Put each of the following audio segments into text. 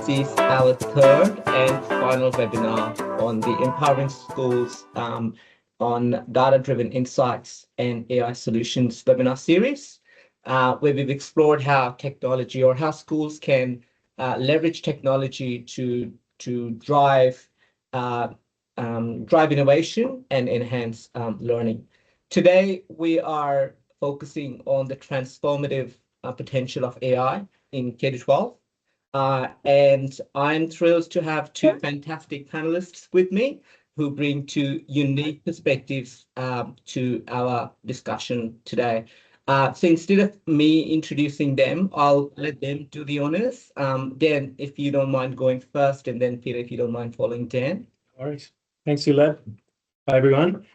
This is our third and final webinar on the Empowering Schools on Data-Driven Insights and AI Solutions webinar series, where we've explored how technology or how schools can leverage technology to drive innovation and enhance learning. Today, we are focusing on the transformative potential of AI in K-12. And I'm thrilled to have two fantastic panelists with me who bring two unique perspectives to our discussion today. So instead of me introducing them, I'll let them do the honors. Dan, if you don't mind going first, and then Peter, if you don't mind following Dan. All right. Thanks, Ulad. Hi, everyone.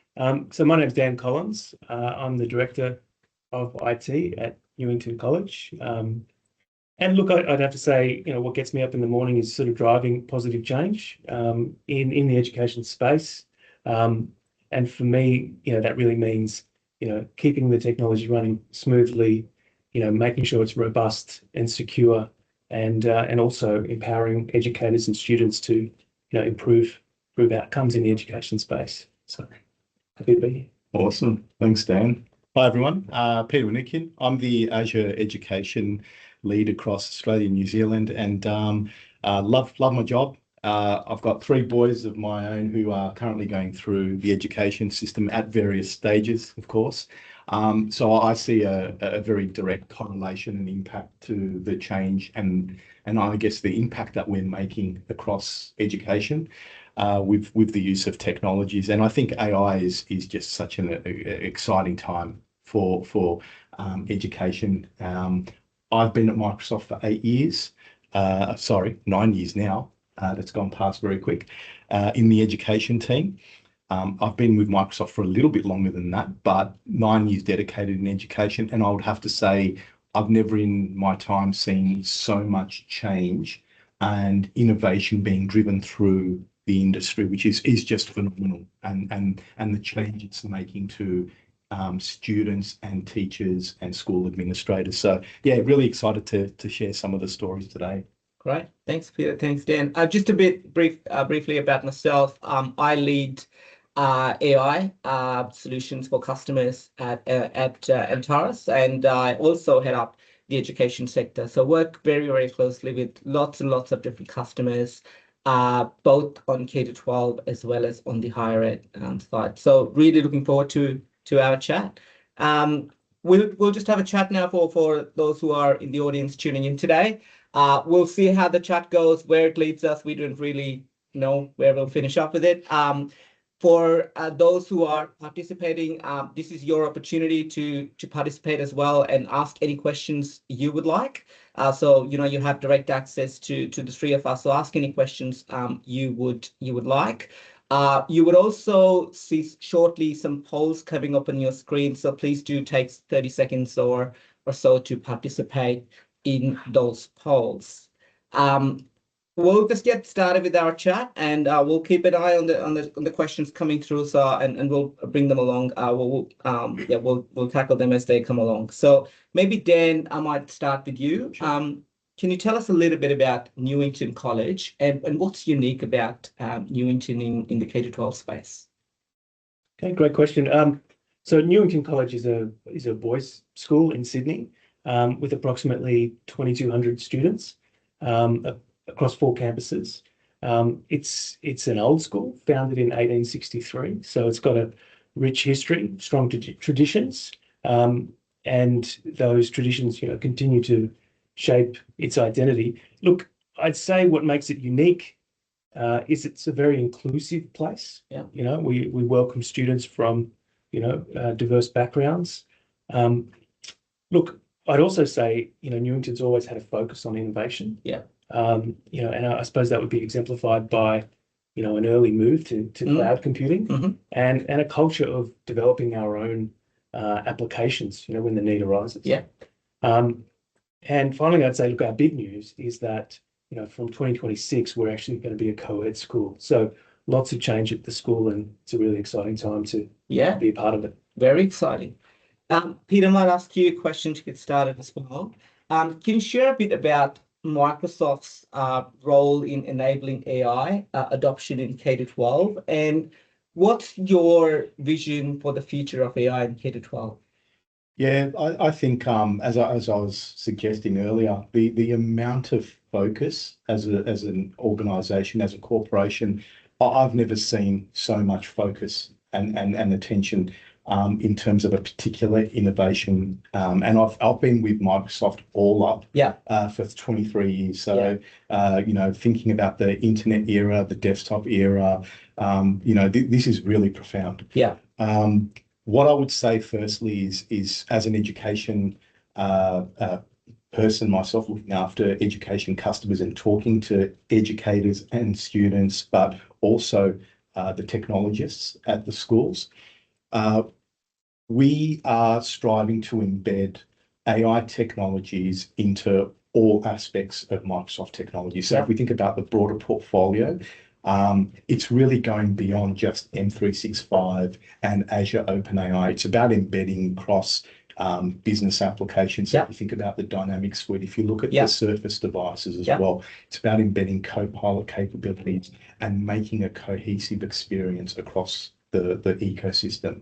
So my name is Dan Collins. I'm the Director of IT at Newington College. And look, I'd have to say, what gets me up in the morning is sort of driving positive change in the education space. And for me, that really means, keeping the technology running smoothly, making sure it's robust and secure, and also empowering educators and students to, improve outcomes in the education space. So happy to be here. Awesome. Thanks, Dan. Hi, everyone. Peter Winnikin. I'm the Azure Education Lead across Australia and New Zealand, and love my job. I've got 3 boys of my own who are currently going through the education system at various stages, of course. So I see a very direct correlation and impact to the change and I guess the impact that we're making across education with the use of technologies. And I think AI is just such an exciting time for education. I've been at Microsoft for 8 years, 9 years now. That's gone past very quick, in the education team. I've been with Microsoft for a little bit longer than that, but 9 years dedicated in education. And I would have to say, I've never in my time seen so much change and innovation being driven through the industry, which is just phenomenal. And the change it's making to students and teachers and school administrators. So yeah, really excited to share some of the stories today. Great. Thanks, Peter. Thanks, Dan. Just a bit briefly about myself. I lead AI solutions for customers at Antares, and I also head up the education sector. So work very, very closely with lots and lots of different customers, both on K-12 as well as on the higher ed side. So really looking forward to our chat. We'll just have a chat now for those who are in the audience tuning in today. We'll see how the chat goes, where it leads us. We don't really know where we'll finish up with it. For those who are participating, this is your opportunity to participate as well and ask any questions you would like. So you have direct access to the 3 of us. So ask any questions you would like. You would also see shortly some polls coming up on your screen. So please do take 30 seconds or so to participate in those polls. We'll just get started with our chat, and we'll keep an eye on the questions coming through. So and we'll bring them along. We'll tackle them as they come along. So maybe Dan, I might start with you. Sure. Can you tell us a little bit about Newington College and what's unique about Newington in the K-12 space? Okay, great question. So Newington College is a boys' school in Sydney with approximately 2,200 students across 4 campuses. It's an old school, founded in 1863, so it's got a rich history, strong traditions, and those traditions, continue to shape its identity. Look, I'd say what makes it unique is it's a very inclusive place. Yeah. We welcome students from diverse backgrounds. Look, I'd also say Newington's always had a focus on innovation. Yeah. And I suppose that would be exemplified by an early move to cloud computing, and a culture of developing our own applications when the need arises. Yeah. And finally, I'd say, look, our big news is that from 2026 we're actually going to be a co-ed school. So lots of change at the school, and it's a really exciting time to be a part of it. Very exciting. Peter, I might ask you a question to get started as well. Can you share a bit about Microsoft's role in enabling AI adoption in K-12, and what's your vision for the future of AI in K-12? Yeah, I think as I was suggesting earlier, the amount of focus as an organisation, as a corporation, I've never seen so much focus and attention in terms of a particular innovation. And I've been with Microsoft all up for 23 years. So you know, thinking about the internet era, the desktop era, you know, this is really profound. Yeah. What I would say firstly is as an education person myself, looking after education customers and talking to educators and students, but also the technologists at the schools, we are striving to embed AI technologies into all aspects of Microsoft technology. So if we think about the broader portfolio, it's really going beyond just M365 and Azure OpenAI. It's about embedding across business applications. So if you think about the Dynamics Suite, if you look at the Surface devices as well, it's about embedding Copilot capabilities and making a cohesive experience across the ecosystem.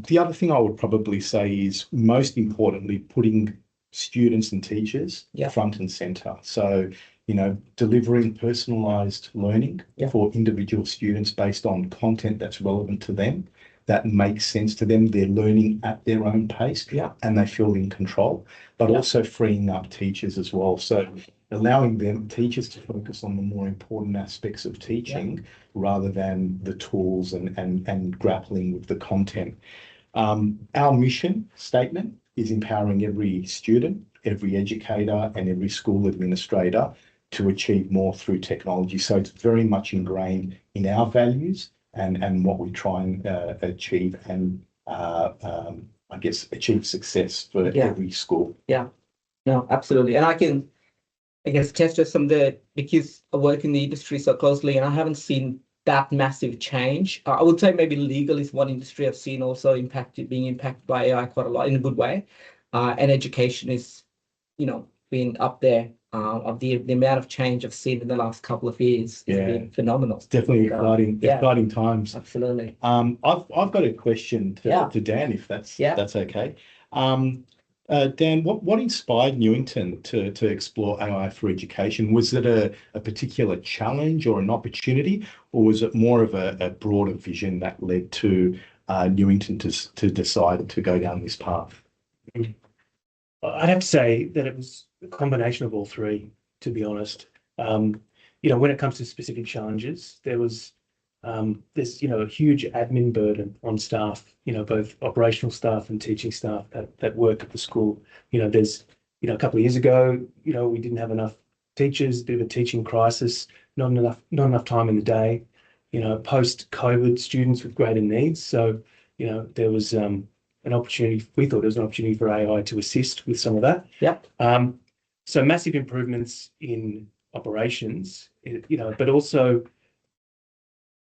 The other thing I would probably say is, most importantly, putting students and teachers front and center. So, you know, delivering personalised learning for individual students based on content that's relevant to them, that makes sense to them. They're learning at their own pace and they feel in control, but also freeing up teachers as well. So allowing teachers to focus on the more important aspects of teaching rather than the tools and grappling with the content. Our mission statement is empowering every student, every educator, and every school administrator to achieve more through technology. So it's very much ingrained in our values and what we try and achieve and I guess achieve success for every school. Yeah, no, absolutely. And I guess attest to some of because I work in the industry so closely, and I haven't seen that massive change. I would say maybe legal is one industry I've seen also being impacted by AI quite a lot in a good way. And education is, you know, been up there. Of the amount of change I've seen in the last couple of years has been phenomenal. It's definitely exciting times. Absolutely. I've got a question to Dan, if that's okay. Dan, what inspired Newington to explore AI for education? Was it a particular challenge or an opportunity, or was it more of a broader vision that led to Newington to decide to go down this path? I'd have to say that it was a combination of all three, to be honest. You know, when it comes to specific challenges, there's you know, a huge admin burden on staff, you know, both operational staff and teaching staff that work at the school. You know, you know, a couple of years ago, you know, we didn't have enough teachers, a bit of a teaching crisis, not enough time in the day. You know, post-COVID, students with greater needs. So, you know, there was an opportunity. We thought there was an opportunity for AI to assist with some of that. So massive improvements in operations, you know, but also,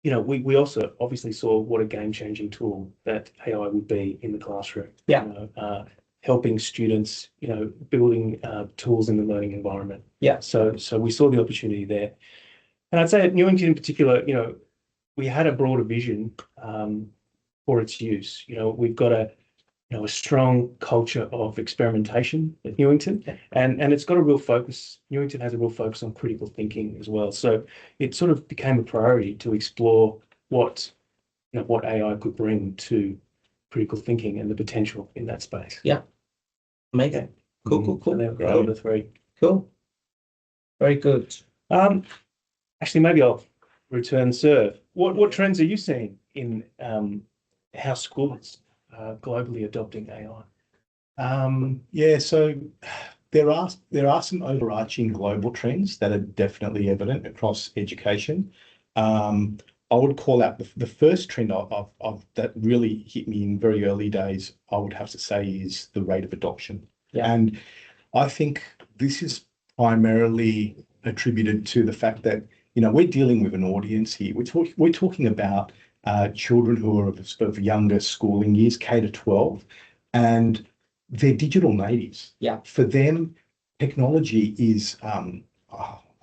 you know, we also obviously saw what a game-changing tool that AI would be in the classroom. You know, helping students, you know, building tools in the learning environment. So we saw the opportunity there. And I'd say at Newington in particular, you know, we had a broader vision for its use. You know, we've got a strong culture of experimentation at Newington, and it's got a real focus. Newington has a real focus on critical thinking as well. So it sort of became a priority to explore what AI could bring to critical thinking and the potential in that space. Amazing. Cool. So they were the three. Cool. Very good. Actually, maybe I'll return serve. What trends are you seeing in how schools globally adopting AI? So there are some overarching global trends that are definitely evident across education. I would call out the first trend of that really hit me in very early days, I would have to say, is the rate of adoption. And I think this is primarily attributed to the fact that, you know, we're dealing with an audience here. We're talking about children who are of younger schooling years, K-12, and they're digital natives. Yeah. For them, technology is, I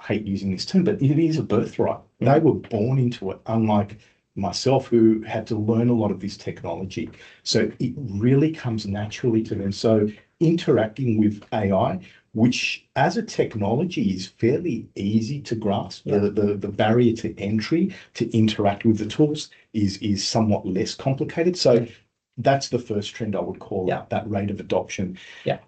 hate using this term, but it is a birthright. They were born into it, unlike myself, who had to learn a lot of this technology. So it really comes naturally to them. So interacting with AI, which as a technology is fairly easy to grasp, the barrier to entry to interact with the tools is somewhat less complicated. So that's the first trend I would call out, that rate of adoption.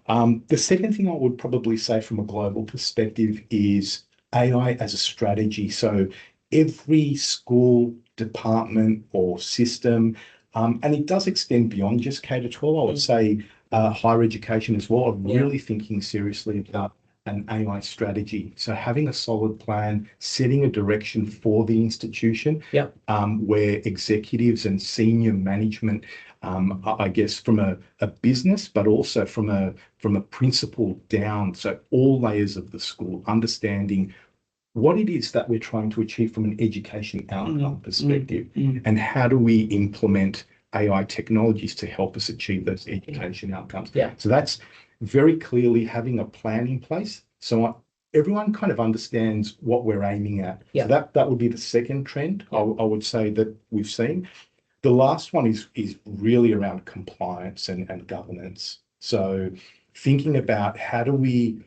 The second thing I would probably say from a global perspective is AI as a strategy. So every school, department or system, and it does extend beyond just K-12, I would say higher education as well, are really thinking seriously about an AI strategy. So having a solid plan, setting a direction for the institution, where executives and senior management, I guess from a business, but also from a principal down, so all layers of the school, understanding what it is that we're trying to achieve from an education outcome perspective, and how do we implement AI technologies to help us achieve those education outcomes. So that's very clearly having a plan in place. So everyone kind of understands what we're aiming at. So that would be the second trend I would say that we've seen. The last one is really around compliance and governance. So thinking about how do we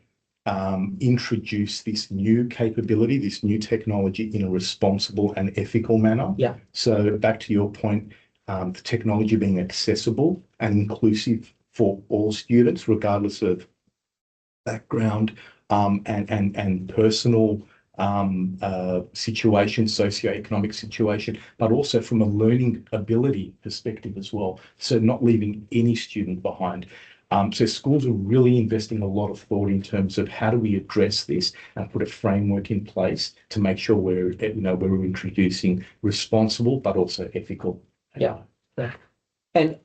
introduce this new capability, this new technology in a responsible and ethical manner. So back to your point, the technology being accessible and inclusive for all students, regardless of background and personal situation, socioeconomic situation, but also from a learning ability perspective as well. So not leaving any student behind. So schools are really investing a lot of thought in terms of how do we address this and put a framework in place to make sure we're introducing responsible but also ethical. And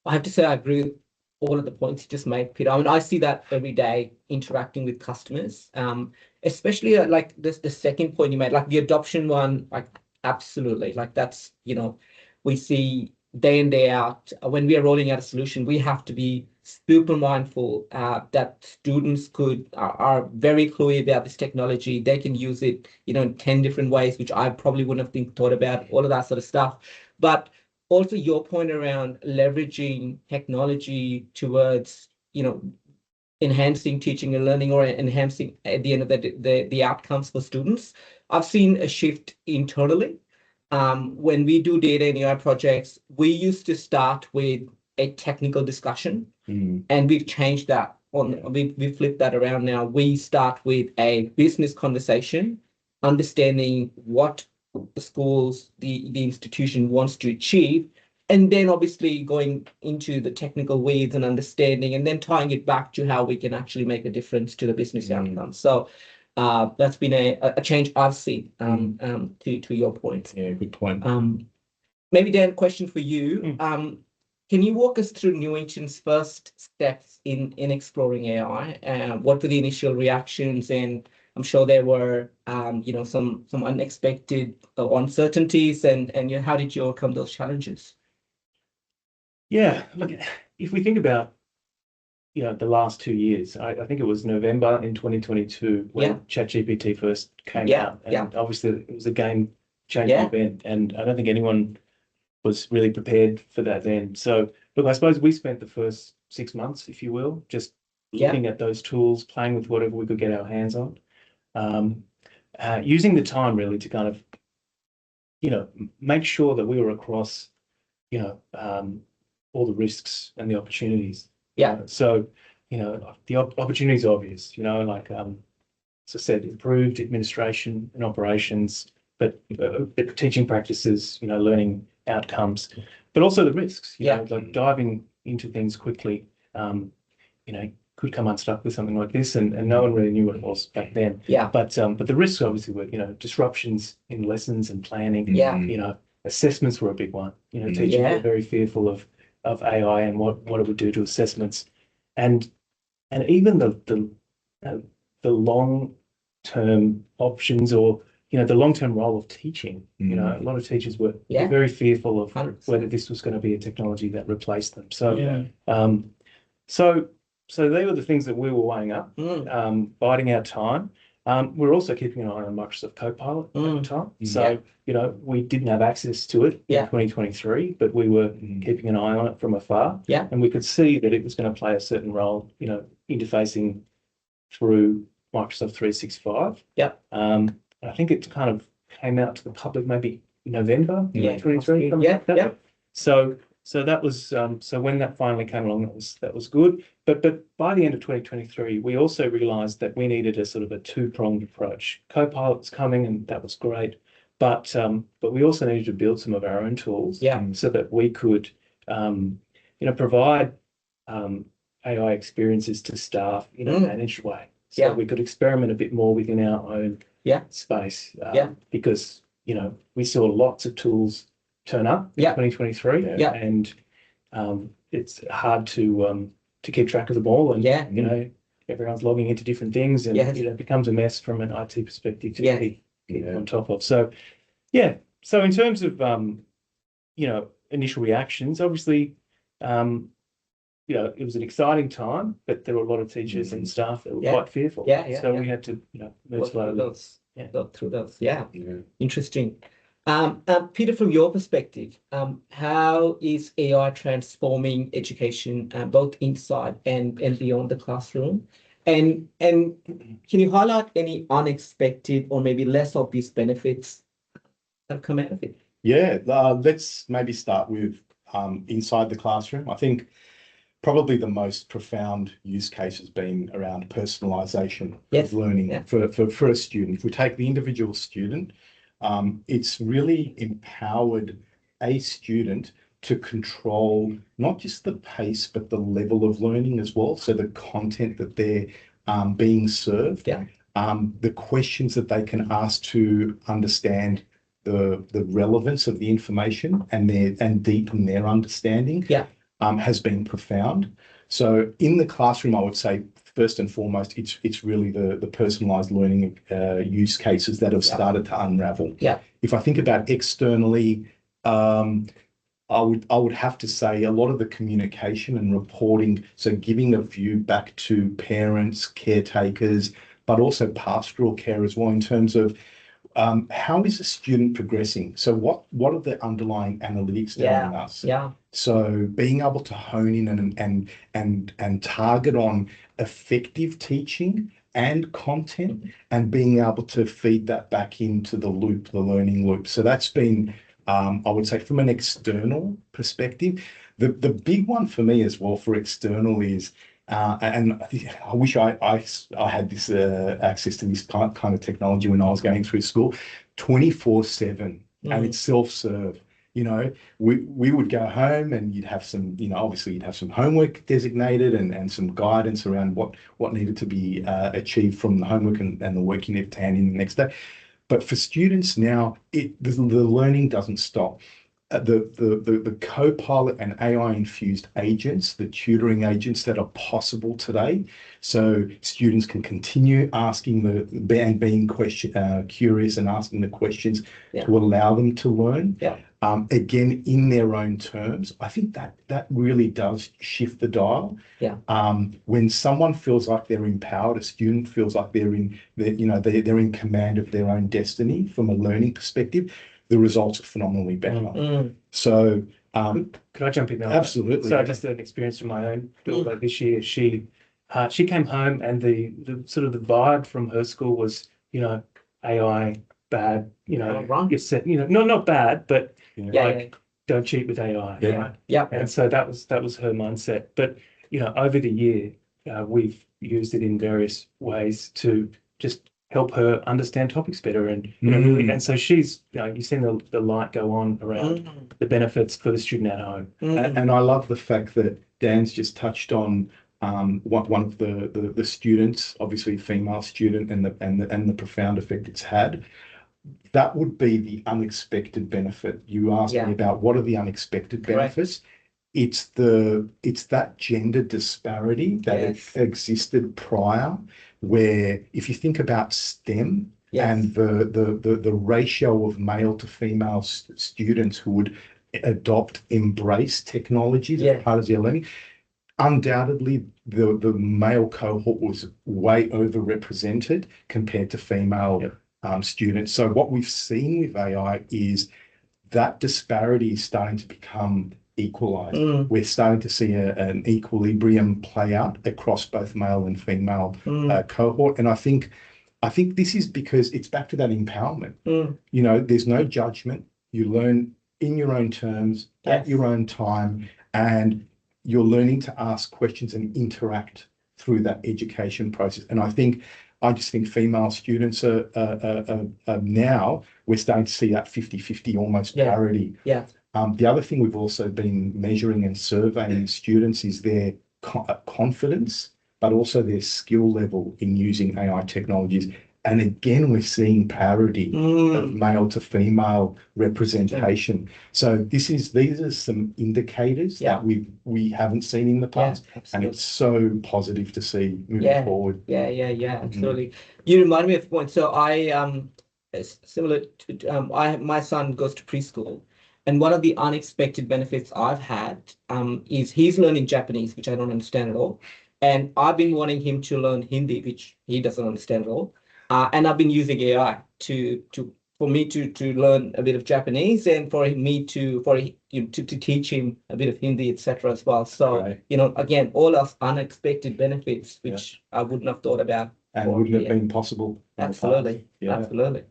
I have to say I agree with all of the points you just made, Peter. I mean, I see that every day interacting with customers, especially like the second point you made, like the adoption one, like absolutely, like that's, we see day in, day out, when we are rolling out a solution, we have to be super mindful that students are very clear about this technology. They can use it, in 10 different ways, which I probably wouldn't have thought about, all of that sort of stuff. But also your point around leveraging technology towards, enhancing teaching and learning, or enhancing at the end of the outcomes for students. I've seen a shift internally. When we do data and AI projects, we used to start with a technical discussion, and we've changed that. We flipped that around now. We start with a business conversation, understanding what the schools, the institution wants to achieve, and then obviously going into the technical weeds and understanding, and then tying it back to how we can actually make a difference to the business outcome. So that's been a change I've seen, to your point. Yeah, good point. Maybe Dan, question for you. Can you walk us through Newington's first steps in exploring AI? What were the initial reactions? And I'm sure there were, some unexpected uncertainties, and how did you overcome those challenges? Yeah, look, if we think about, the last 2 years, I think it was November in 2022 when ChatGPT first came out, and obviously it was a game-changing event, and I don't think anyone was really prepared for that then. So, look, I suppose we spent the first 6 months, if you will, just looking at those tools, playing with whatever we could get our hands on, using the time really to kind of, make sure that we were across, all the risks and the opportunities. So, the opportunity is obvious, like, as I said, improved administration and operations, but teaching practices, learning outcomes, but also the risks, like diving into things quickly, could come unstuck with something like this, and no one really knew what it was back then. But the risks obviously were, disruptions in lessons and planning. Assessments were a big one. Teachers were very fearful of AI and what it would do to assessments, and even the long-term options, or the long-term role of teaching. A lot of teachers were very fearful of 100%. Whether this was going to be a technology that replaced them. So so they were the things that we were weighing up, biding our time. We're also keeping an eye on Microsoft Copilot at the time. So, we didn't have access to it in 2023, but we were keeping an eye on it from afar. Yeah. And we could see that it was going to play a certain role, interfacing through Microsoft 365. Yeah. I think it kind of came out to the public maybe November 2023. Yeah. So that was so when that finally came along, that was good. But by the end of 2023, we also realised that we needed a sort of a two-pronged approach. Copilot was coming, and that was great, but we also needed to build some of our own tools, so that we could, provide AI experiences to staff in a managed way. So we could experiment a bit more within our own space. Because we saw lots of tools turn up in 2023, and it's hard to keep track of them all, and everyone's logging into different things, and it becomes a mess from an IT perspective to keep on top of. So so in terms of initial reactions, obviously it was an exciting time, but there were a lot of teachers and staff that were quite fearful. So we had to move slowly. Through those. Interesting. Peter, from your perspective, how is AI transforming education, both inside and beyond the classroom? And can you highlight any unexpected or maybe less obvious benefits that have come out of it? Let's maybe start with inside the classroom. I think probably the most profound use case has been around personalisation of learning for a student. If we take the individual student, it's really empowered a student to control not just the pace, but the level of learning as well. So the content that they're being served, the questions that they can ask to understand the relevance of the information and deepen their understanding has been profound. So in the classroom, I would say first and foremost, it's really the personalised learning use cases that have started to unravel. If I think about externally, I would have to say a lot of the communication and reporting, so giving a view back to parents, caretakers, but also pastoral care as well, in terms of how is a student progressing? So what are the underlying analytics telling us? So being able to hone in and target on effective teaching and content, and being able to feed that back into the loop, the learning loop. So that's been, I would say, from an external perspective. The big one for me as well for external is, and I wish I had this access to this kind of technology when I was going through school, 24/7, and it's self-serve. We would go home and you'd have some, obviously you'd have some homework designated and some guidance around what needed to be achieved from the homework and the work you need to hand in the next day. But for students now, the learning doesn't stop. The Copilot and AI-infused agents, the tutoring agents that are possible today, so students can continue asking being curious and asking the questions to allow them to learn. Again, in their own terms. I think that really does shift the dial. When someone feels like they're empowered, a student feels like they're in command of their own destiny from a learning perspective, the results are phenomenally better. So, could I jump in there? Absolutely. So just an experience from my own daughter this year. She came home, and the sort of the vibe from her school was, AI bad, wrong. You said, not bad, but don't cheat with AI. And so that was her mindset. But over the year, we've used it in various ways to just help her understand topics better, and really, and so she's, you've seen the light go on around the benefits for the student at home. And I love the fact that Dan's just touched on one of the students, obviously female student, and the profound effect it's had. That would be the unexpected benefit. You asked me about what are the unexpected benefits. It's that gender disparity that existed prior, where if you think about STEM and the ratio of male to female students who would embrace technologies as part of their learning, undoubtedly the male cohort was way overrepresented compared to female students. So what we've seen with AI is that disparity is starting to become equalized. We're starting to see an equilibrium play out across both male and female cohort. And I think this is because it's back to that empowerment. You know, there's no judgment. You learn in your own terms, at your own time, and you're learning to ask questions and interact through that education process. And I just think female students are now, we're starting to see that 50-50 almost parity. The other thing we've also been measuring and surveying students is their confidence, but also their skill level in using AI technologies. And again, we're seeing parity of male to female representation. So these are some indicators that we haven't seen in the past, and it's so positive to see moving forward. Absolutely. You remind me of a point. So similar to my son goes to preschool, and one of the unexpected benefits I've had is he's learning Japanese, which I don't understand at all, and I've been wanting him to learn Hindi, which he doesn't understand at all. And I've been using AI for me to learn a bit of Japanese, and for to teach him a bit of Hindi, etc. as well. So again, all of unexpected benefits which I wouldn't have thought about and wouldn't have been possible. Absolutely, 100%.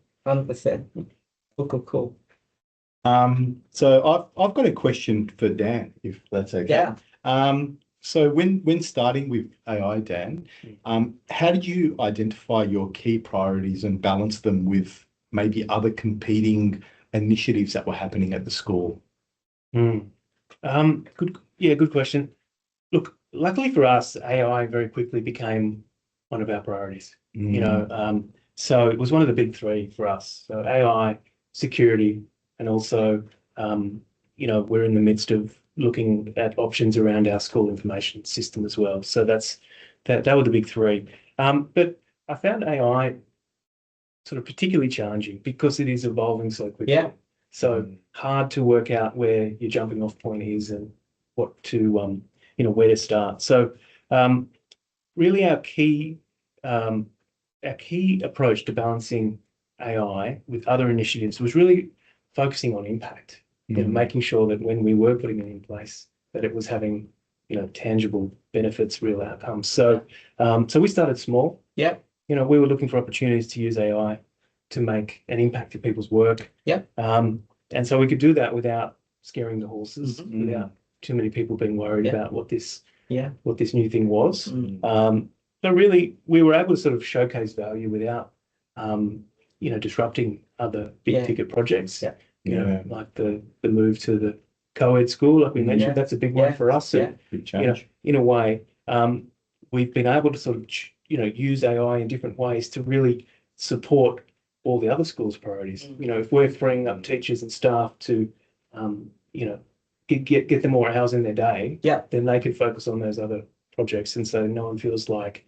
Cool. So I've got a question for Dan, if that's okay. So when starting with AI, Dan, how did you identify your key priorities and balance them with maybe other competing initiatives that were happening at the school? Good question. Look, luckily for us, AI very quickly became one of our priorities. So it was one of the big three for us. So AI, security, and also, we're in the midst of looking at options around our school information system as well. So that were the big three. But I found AI sort of particularly challenging because it is evolving so quickly. So hard to work out where your jumping off point is and what to, where to start. So really our key approach to balancing AI with other initiatives was really focusing on impact. Making sure that when we were putting it in place, that it was having, tangible benefits, real outcomes. So, we started small. We were looking for opportunities to use AI to make an impact to people's work. And so we could do that without scaring the horses, without too many people being worried about what this new thing was. So really, we were able to sort of showcase value without, disrupting other big ticket projects. Like the move to the co-ed school, like we mentioned, that's a big one for us. Big change. In a way, we've been able to sort of, use AI in different ways to really support all the other schools' priorities. If we're freeing up teachers and staff to, get them more hours in their day, then they can focus on those other projects, and so no one feels like,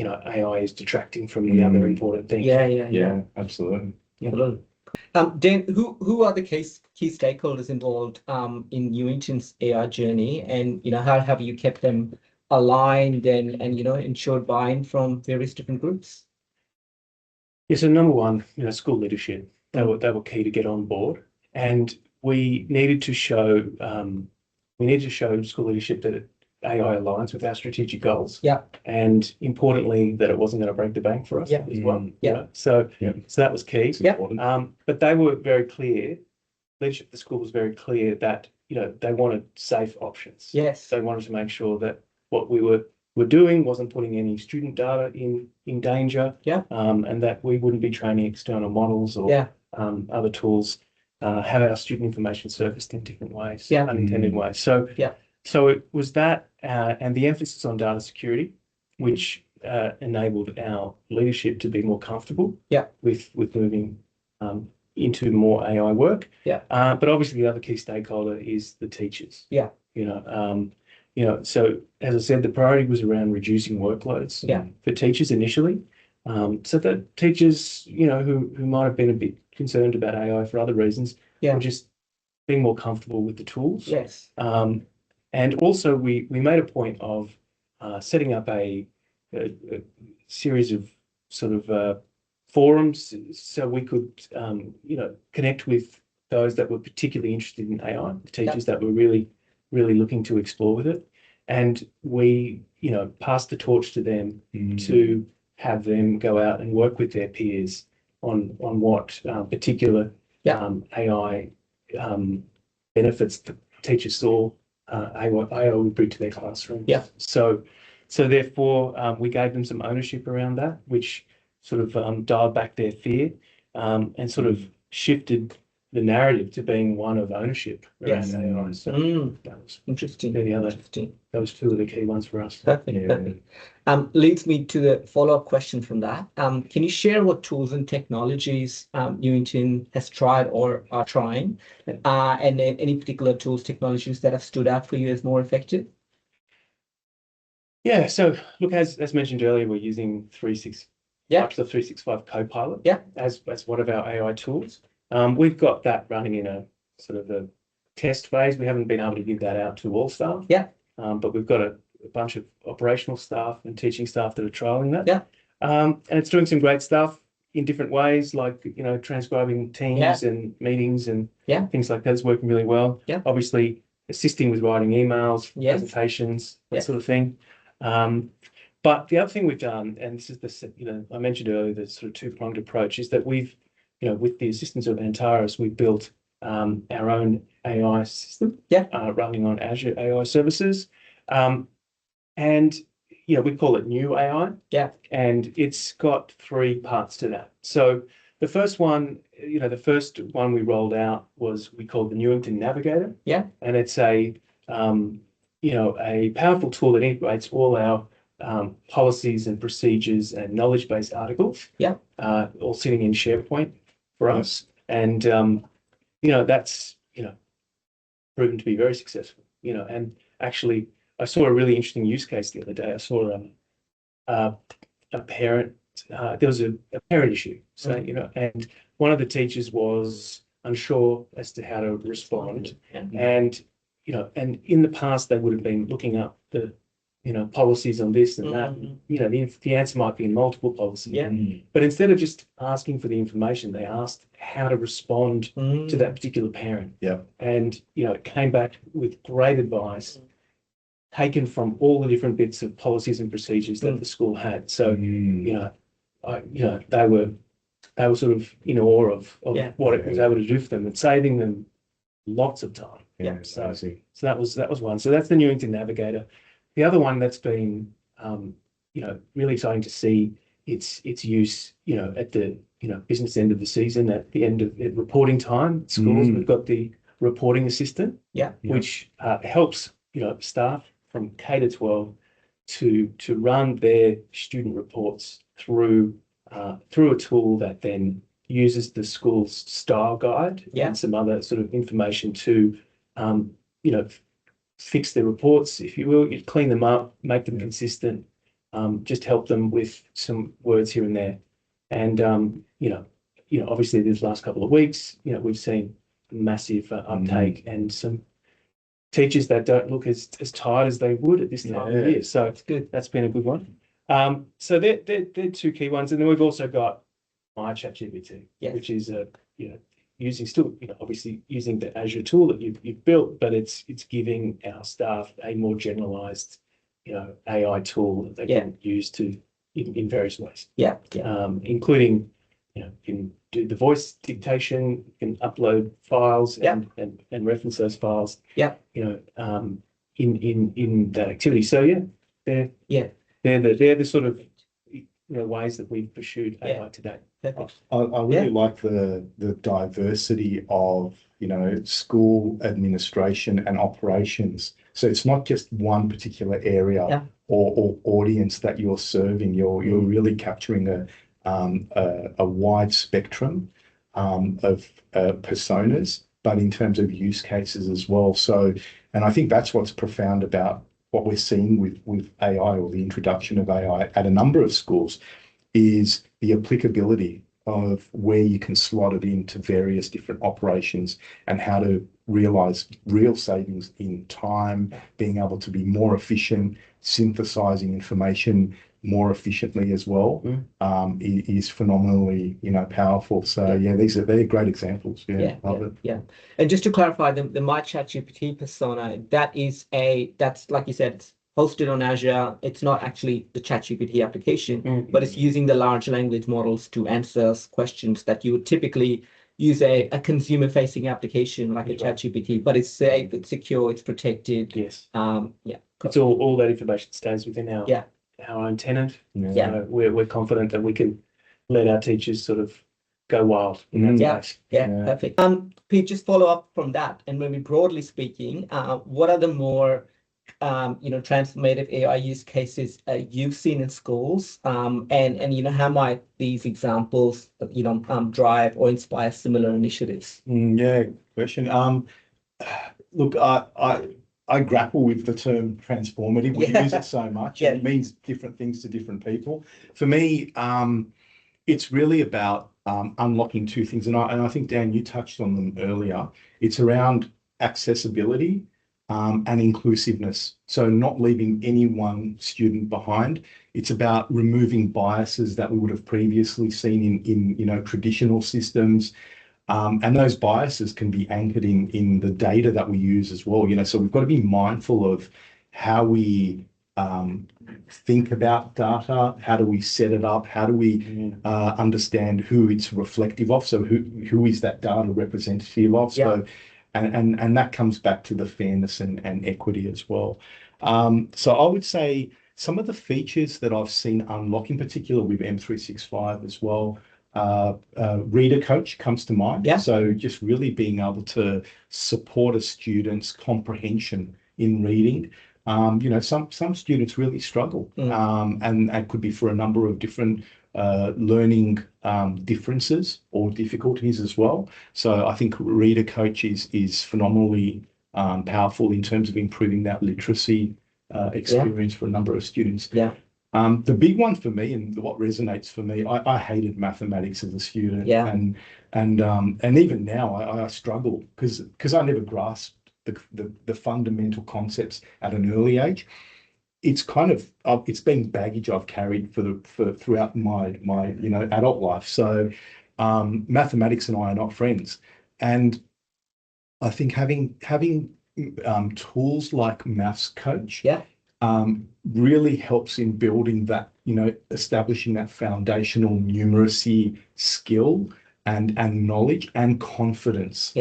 AI is detracting from the other important things. Absolutely. Dan, who are the key stakeholders involved in Newington's AI journey, and how have you kept them aligned and ensured buy-in from various different groups? So number one, school leadership. They were key to get on board, and we needed to show school leadership that AI aligns with our strategic goals. And importantly, that it wasn't going to break the bank for us as well. So that was key. But they were very clear. Leadership of the school was very clear that they wanted safe options. They wanted to make sure that what we were doing wasn't putting any student data in danger. And that we wouldn't be training external models or other tools. Have our student information surfaced in different ways, unintended ways. So it was that, and the emphasis on data security, which enabled our leadership to be more comfortable with moving into more AI work. But obviously the other key stakeholder is the teachers. So as I said, the priority was around reducing workloads for teachers initially. So that teachers, who might have been a bit concerned about AI for other reasons, were just being more comfortable with the tools. And also we made a point of setting up a series of sort of forums so we could, connect with those that were particularly interested in AI, the teachers that were really looking to explore with it. And we, passed the torch to them to have them go out and work with their peers on what particular AI benefits the teachers saw AI would bring to their classroom. Yeah. So therefore, we gave them some ownership around that, which sort of dialed back their fear and sort of shifted the narrative to being one of ownership around AI. So that was interesting. Interesting. That was two of the key ones for us. Perfect. Leads me to the follow-up question from that. Can you share what tools and technologies Newington has tried or are trying, and then any particular tools, technologies that have stood out for you as more effective? Yeah. So look, as mentioned earlier, we're using Microsoft 365 Copilot as one of our AI tools. We've got that running in a sort of a test phase. We haven't been able to give that out to all staff. But we've got a bunch of operational staff and teaching staff that are trialing that. And it's doing some great stuff in different ways, like, transcribing teams and meetings and things like that. It's working really well. Obviously, assisting with writing emails, presentations, that sort of thing. But the other thing we've done, and this is I mentioned earlier, the sort of two-pronged approach, is that we've, with the assistance of Antares, we've built our own AI system running on Azure AI services. And, we call it New AI. And it's got three parts to that. So the first one, we rolled out was we called the Newington Navigator. And it's a powerful tool that integrates all our policies and procedures and knowledge-based articles. All sitting in SharePoint for us. And, that's, proven to be very successful, and actually I saw a really interesting use case the other day. I saw a parent, there was a parent issue. So, and one of the teachers was unsure as to how to respond. And, and in the past, they would have been looking up the, policies on this and that. The answer might be in multiple policies. But instead of just asking for the information, they asked how to respond to that particular parent. And, it came back with great advice taken from all the different bits of policies and procedures that the school had. So, they were sort of in awe of what it was able to do for them and saving them lots of time. So that was one. So that's the Newington Navigator. The other one that's been, really exciting to see its use, at the, business end of the season, at the end of reporting time at schools. We've got the reporting assistant, which helps, staff from K-12 to run their student reports through a tool that then uses the school's style guide and some other sort of information to, fix their reports, if you will. You clean them up, make them consistent, just help them with some words here and there. And, obviously these last couple of weeks, we've seen massive uptake and some teachers that don't look as tired as they would at this time of year. So it's good. That's been a good one. So they're two key ones. And then we've also got my ChatGPT, which is obviously using the Azure tool that you've built, but it's giving our staff a more generalized, AI tool that they can use in various ways. Including, you can do the voice dictation, you can upload files and reference those files. In that activity. So they're the sort of ways that we've pursued AI today. I really like the diversity of school administration and operations. So it's not just one particular area or audience that you're serving. You're really capturing a wide spectrum of personas, but in terms of use cases as well. So, and I think that's what's profound about what we're seeing with AI, or the introduction of AI at a number of schools, is the applicability of where you can slot it into various different operations and how to realize real savings in time, being able to be more efficient, synthesizing information more efficiently as well, is phenomenally, powerful. So yeah, they're great examples. Yeah, love it. Yeah. And just to clarify, the My ChatGPT persona, that's like you said, it's hosted on Azure. It's not actually the ChatGPT application, but it's using the large language models to answer questions that you would typically use a consumer-facing application like a ChatGPT, but it's safe, it's secure, it's protected. Yes. Yeah. It's all that information stays within our own tenant. So we're confident that we can let our teachers sort of go wild in that space. Yeah, perfect. Pete, just follow up from that, and maybe broadly speaking, what are the more transformative AI use cases you've seen in schools, and how might these examples drive or inspire similar initiatives? Question. Look, I grapple with the term transformative. We use it so much, and it means different things to different people. For me, it's really about unlocking two things, and I think, Dan, you touched on them earlier. It's around accessibility and inclusiveness. So not leaving any one student behind. It's about removing biases that we would have previously seen in traditional systems. And those biases can be anchored in the data that we use as well. So we've got to be mindful of how we think about data, how do we set it up, how do we understand who it's reflective of, so who is that data representative of. So and that comes back to the fairness and equity as well. So I would say some of the features that I've seen unlock, in particular with M365 as well, reader coach comes to mind. So just really being able to support a student's comprehension in reading. Some students really struggle, and that could be for a number of different learning differences or difficulties as well. So I think reader coach is phenomenally powerful in terms of improving that literacy experience for a number of students. The big one for me, and what resonates for me, I hated mathematics as a student, and even now I struggle because I never grasped the fundamental concepts at an early age. It's kind of it's been baggage I've carried for throughout my adult life. So mathematics and I are not friends, and I think having tools like Maths Coach really helps in building that, establishing that foundational numeracy skill and knowledge and confidence.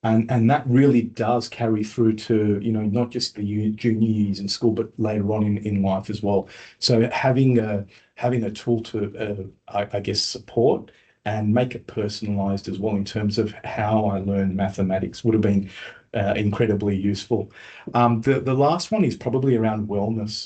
And that really does carry through to, not just the junior years in school, but later on in life as well. So having a tool to, I guess, support and make it personalized as well in terms of how I learned mathematics would have been incredibly useful. The last one is probably around wellness.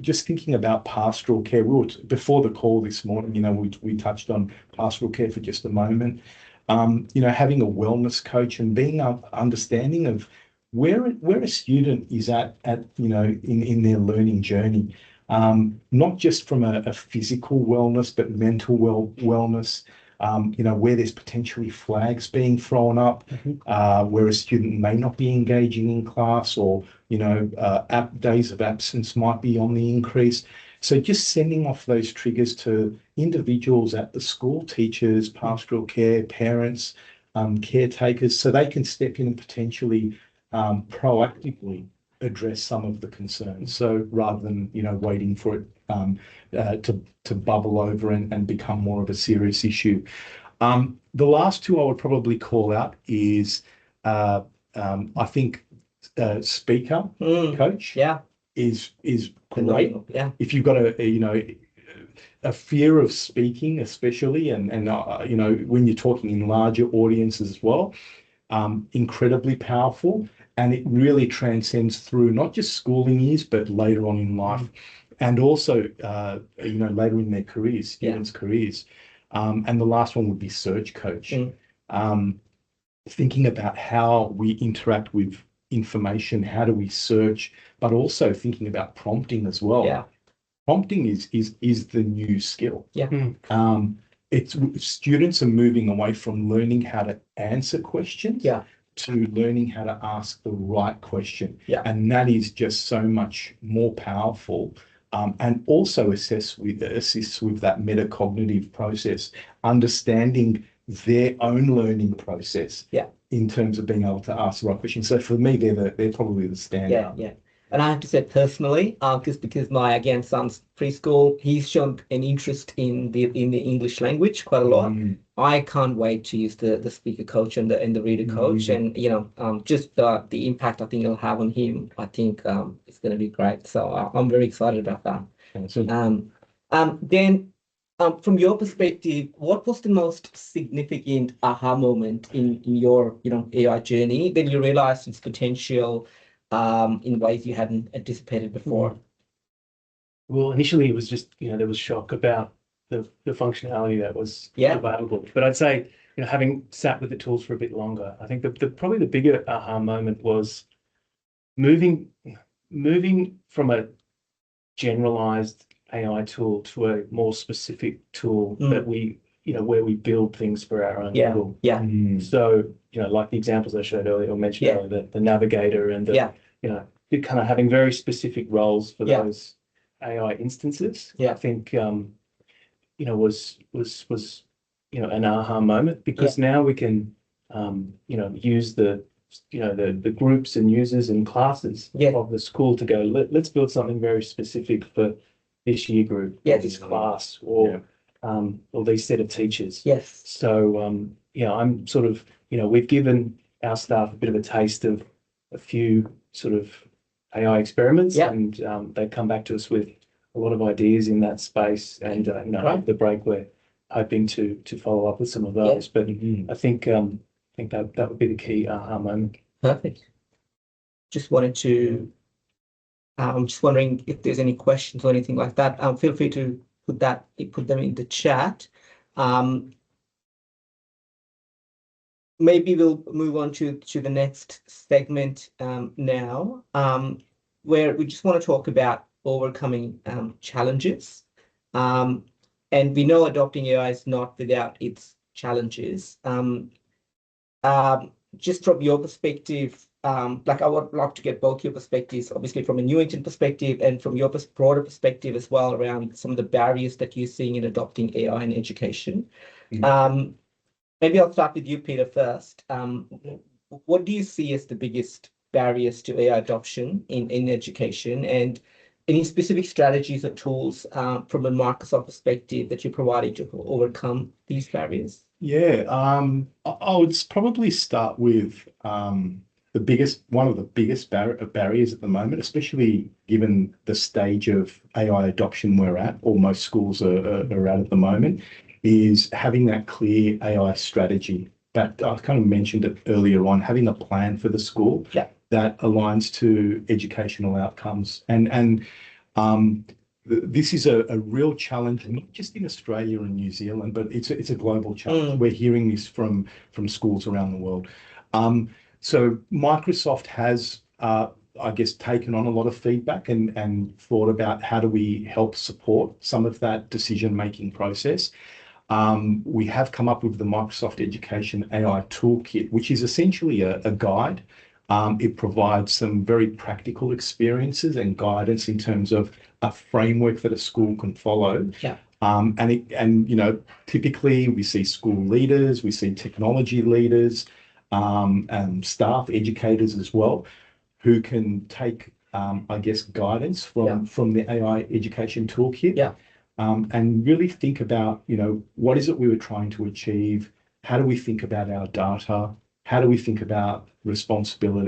Just thinking about pastoral care. Before the call this morning, we touched on pastoral care for just a moment. Having a wellness coach and being understanding of where a student is at in their learning journey, not just from a physical wellness, but mental wellness. Where there's potentially flags being thrown up, where a student may not be engaging in class, or days of absence might be on the increase. So just sending off those triggers to individuals at the school, teachers, pastoral care, parents, caretakers, so they can step in and potentially proactively address some of the concerns. So rather than waiting for it to bubble over and become more of a serious issue. The last two I would probably call out is I think speaker coach is great. If you've got a fear of speaking, especially, and when you're talking in larger audiences as well, incredibly powerful. And it really transcends through not just schooling years, but later on in life, and also later in their careers, students' careers. And the last one would be Search Coach. Thinking about how we interact with information, how do we search, but also thinking about prompting as well. Prompting is the new skill. Students are moving away from learning how to answer questions to learning how to ask the right question. Yeah. And that is just so much more powerful. And also assists with that metacognitive process, understanding their own learning process. Yeah. In terms of being able to ask the right question. So for me, they're probably the standout. Yeah. And I have to say personally, because my son's preschool, he's shown an interest in the English language quite a lot. I can't wait to use the speaker coach and the reader coach, and just the impact I think it'll have on him. I think it's going to be great. So I'm very excited about that. Awesome. Then, from your perspective, what was the most significant aha moment in your AI journey? Then you realized its potential in ways you hadn't anticipated before. Well, initially it was just, there was shock about the functionality that was available. But I'd say, having sat with the tools for a bit longer, I think probably the bigger aha moment was moving from a generalized AI tool to a more specific tool that we, where we build things for our own level. So, like the examples I showed earlier or mentioned earlier, the navigator and the, kind of having very specific roles for those AI instances. I think, was an aha moment, because now we can, use the groups and users and classes of the school to go, let's build something very specific for this year group, or this class, or these set of teachers. Yes. So, I'm sort of, we've given our staff a bit of a taste of a few sort of AI experiments, and they come back to us with a lot of ideas in that space. And, over the break, we're hoping to follow up with some of those. But I think that would be the key aha moment. Perfect. Just wondering if there's any questions or anything like that. Feel free to put them in the chat. Maybe we'll move on to the next segment now, where we just want to talk about overcoming challenges. And we know adopting AI is not without its challenges. Just from your perspective, I would love to get both your perspectives, obviously from a Newington perspective and from your broader perspective as well, around some of the barriers that you're seeing in adopting AI in education. Maybe I'll start with you, Peter, first. What do you see as the biggest barriers to AI adoption in education, and any specific strategies or tools from a Microsoft perspective that you're providing to overcome these barriers? Yeah, I would probably start with one of the biggest barriers at the moment, especially given the stage of AI adoption we're at, or most schools are at the moment, is having that clear AI strategy. That I kind of mentioned it earlier on, having a plan for the school that aligns to educational outcomes. And this is a real challenge, not just in Australia and New Zealand, but it's a global challenge. We're hearing this from schools around the world. So Microsoft has, I guess, taken on a lot of feedback and thought about how do we help support some of that decision-making process. We have come up with the Microsoft Education AI Toolkit, which is essentially a guide. It provides some very practical experiences and guidance in terms of a framework that a school can follow. Typically we see school leaders, we see technology leaders, and staff, educators as well, who can take, I guess, guidance from the AI Education Toolkit. And really think about, what is it we were trying to achieve? How do we think about our data? How do we think about responsible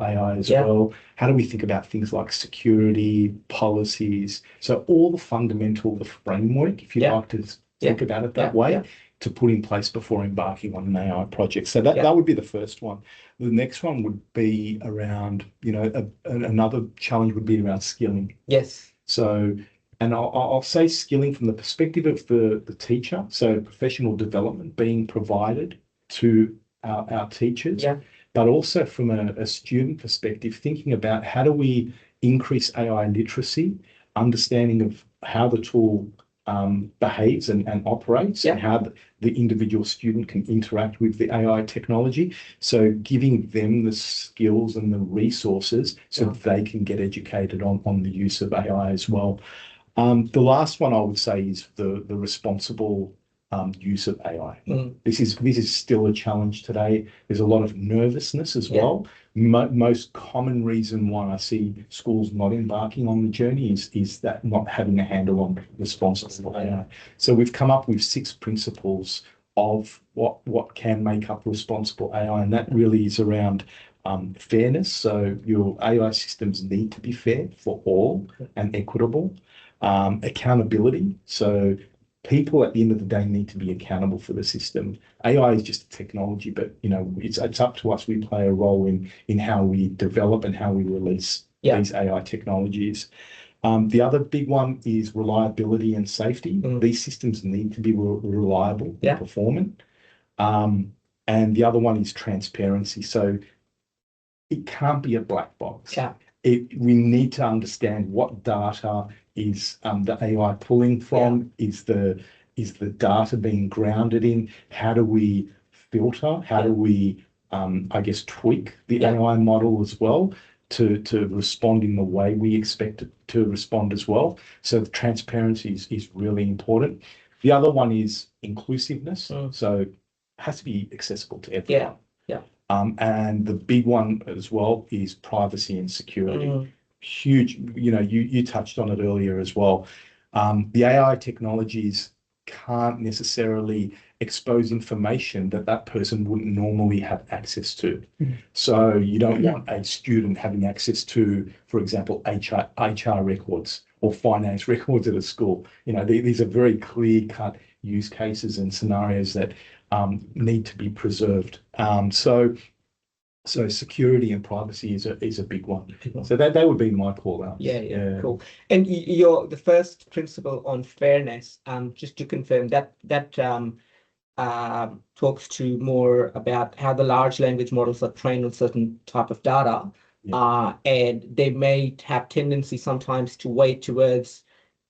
AI as well? How do we think about things like security, policies? So all the framework, if you like to think about it that way, to put in place before embarking on an AI project. So that would be the first one. The next one would be around, another challenge would be around skilling. Yes. So, and I'll say skilling from the perspective of the teacher, so professional development being provided to our teachers, but also from a student perspective, thinking about how do we increase AI literacy, understanding of how the tool behaves and operates, and how the individual student can interact with the AI technology. So giving them the skills and the resources so that they can get educated on the use of AI as well. The last one I would say is the responsible use of AI. This is still a challenge today. There's a lot of nervousness as well. Most common reason why I see schools not embarking on the journey is that not having a handle on responsible AI. So we've come up with 6 principles of what can make up responsible AI, and that really is around fairness. So your AI systems need to be fair for all and equitable. Accountability. So people at the end of the day need to be accountable for the system. AI is just a technology, but it's up to us. We play a role in how we develop and how we release these AI technologies. The other big one is reliability and safety. These systems need to be reliable and performant. And the other one is transparency. So it can't be a black box. We need to understand what data is the AI pulling from, is the data being grounded in, how do we filter, how do we I guess tweak the AI model as well to respond in the way we expect it to respond as well. So the transparency is really important. The other one is inclusiveness. So it has to be accessible to everyone. And the big one as well is privacy and security. Huge, you touched on it earlier as well. The AI technologies can't necessarily expose information that person wouldn't normally have access to. So you don't want a student having access to, for example, HR records or finance records at a school. These are very clear-cut use cases and scenarios that need to be preserved. So security and privacy is a big one. So that would be my call outs. Cool. And the first principle on fairness, just to confirm that talks to more about how the large language models are trained on certain type of data, and they may have tendency sometimes to weigh towards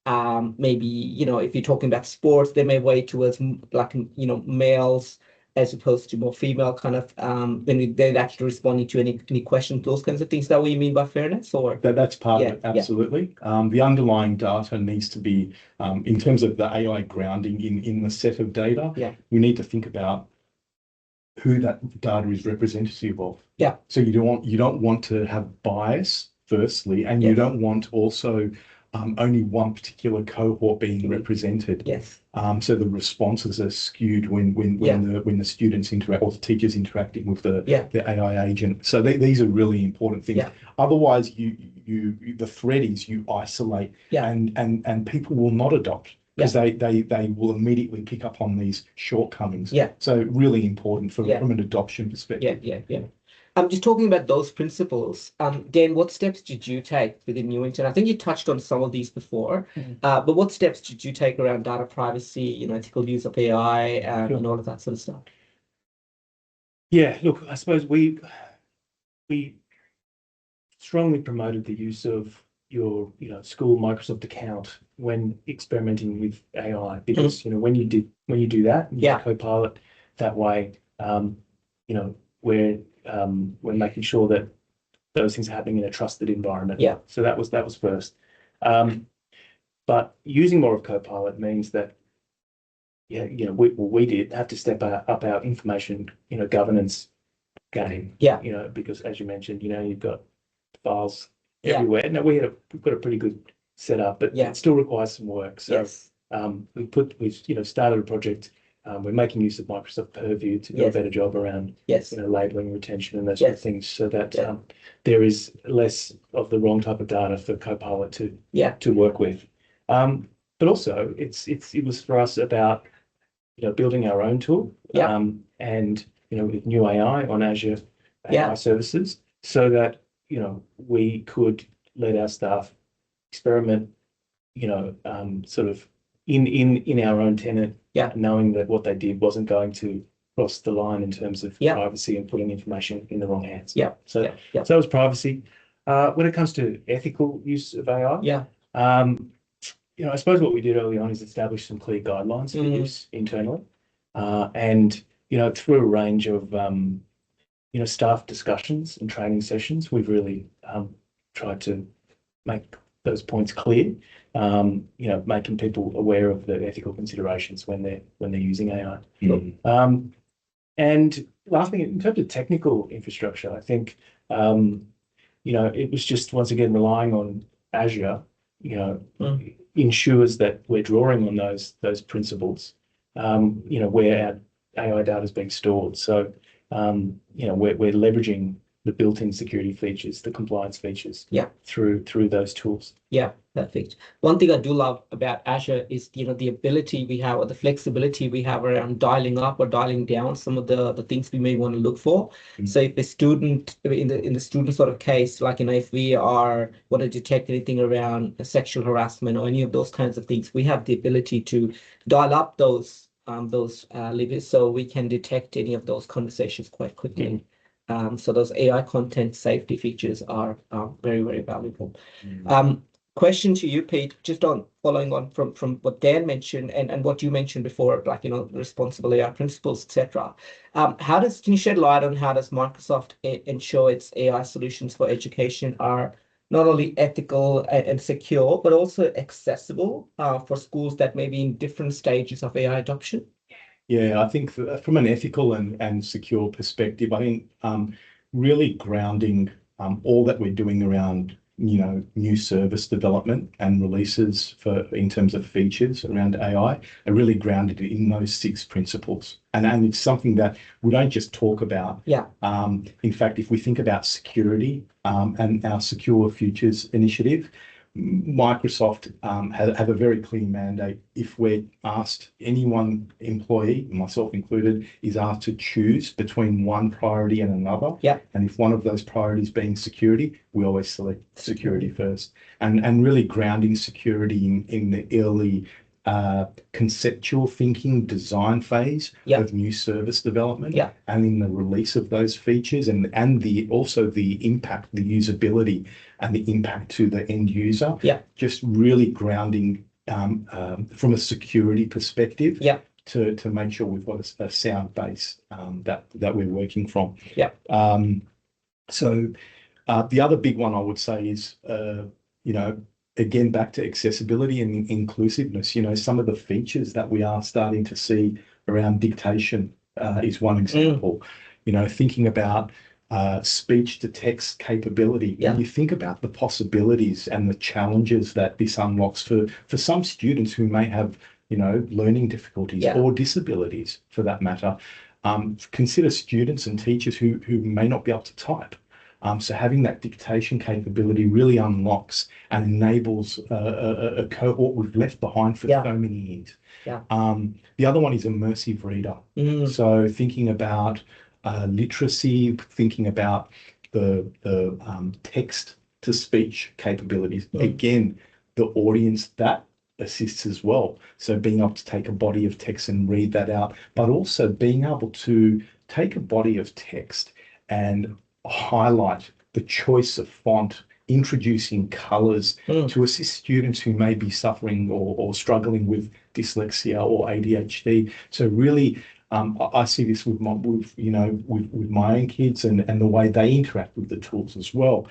maybe if you're talking about sports, they may weigh towards males as opposed to more female kind of when they're actually responding to any questions, those kinds of things. Is that what you mean by fairness? Or that's part of it, absolutely. The underlying data needs to be in terms of the AI grounding in the set of data. We need to think about who that data is representative of. So you don't want to have bias firstly, and you don't want also only one particular cohort being represented. So the responses are skewed when the students interact or the teachers interacting with the AI agent. So these are really important things. Otherwise, the threat is you isolate, and people will not adopt because they will immediately pick up on these shortcomings. So really important from an adoption perspective. I'm just talking about those principles. Dan, what steps did you take within Newington? I think you touched on some of these before, but what steps did you take around data privacy, ethical use of AI, and all of that sort of stuff? Look, I suppose we strongly promoted the use of your school Microsoft account when experimenting with AI, because when you do that, use Copilot that way, we're making sure that those things are happening in a trusted environment. So that was first. But using more of Copilot means that we did have to step up our information governance game. Because as you mentioned, you've got files everywhere. Now we've got a pretty good setup, but it still requires some work. So we've started a project. We're making use of Microsoft Purview to do a better job around labeling, retention, and those sort of things, so that there is less of the wrong type of data for Copilot to work with. But also, it was for us about building our own tool, and with new AI on Azure AI services, so that we could let our staff experiment, sort of in our own tenant, knowing that what they did wasn't going to cross the line in terms of privacy and putting information in the wrong hands. So that was privacy. When it comes to ethical use of AI, I suppose what we did early on is establish some clear guidelines for use internally. And, through a range of, staff discussions and training sessions, we've really tried to make those points clear, making people aware of the ethical considerations when they're using AI. And last thing, in terms of technical infrastructure, I think, it was just once again relying on Azure, ensures that we're drawing on those principles, where our AI data is being stored. So, we're leveraging the built-in security features, the compliance features, through those tools. Yeah, perfect. One thing I do love about Azure is, the ability we have, or the flexibility we have around dialing up or dialing down some of the things we may want to look for. So if a student, in the student sort of case, like, if we want to detect anything around sexual harassment or any of those kinds of things, we have the ability to dial up those levers so we can detect any of those conversations quite quickly. So those AI content safety features are very, very valuable. Question to you, Pete, just on following on from what Dan mentioned and what you mentioned before, like, responsible AI principles, etc. Can you shed light on how does Microsoft ensure its AI solutions for education are not only ethical and secure, but also accessible for schools that may be in different stages of AI adoption? Yeah, I think from an ethical and secure perspective, I think really grounding all that we're doing around, new service development and releases in terms of features around AI are really grounded in those 6 principles. And it's something that we don't just talk about. Yeah. In fact, if we think about security and our Secure Futures initiative, Microsoft have a very clear mandate. If we're asked, any one employee, myself included, is asked to choose between one priority and another, and if one of those priorities being security, we always select security first. And really grounding security in the early conceptual thinking design phase of new service development, and in the release of those features, and also the impact, the usability and the impact to the end user. Just really grounding from a security perspective, to make sure we've got a sound base that we're working from. So the other big one I would say is, again, back to accessibility and inclusiveness. Some of the features that we are starting to see around dictation is one example. Thinking about speech to text capability. When you think about the possibilities and the challenges that this unlocks for some students who may have, learning difficulties or disabilities for that matter. Consider students and teachers who may not be able to type. So having that dictation capability really unlocks and enables a cohort we've left behind for so many years. The other one is immersive reader. So thinking about literacy, thinking about the text to speech capabilities. Again, the audience that assists as well. So being able to take a body of text and read that out, but also being able to take a body of text and highlight the choice of font, introducing colors to assist students who may be suffering or struggling with dyslexia or ADHD. So really, I see this with my own kids and the way they interact with the tools as well.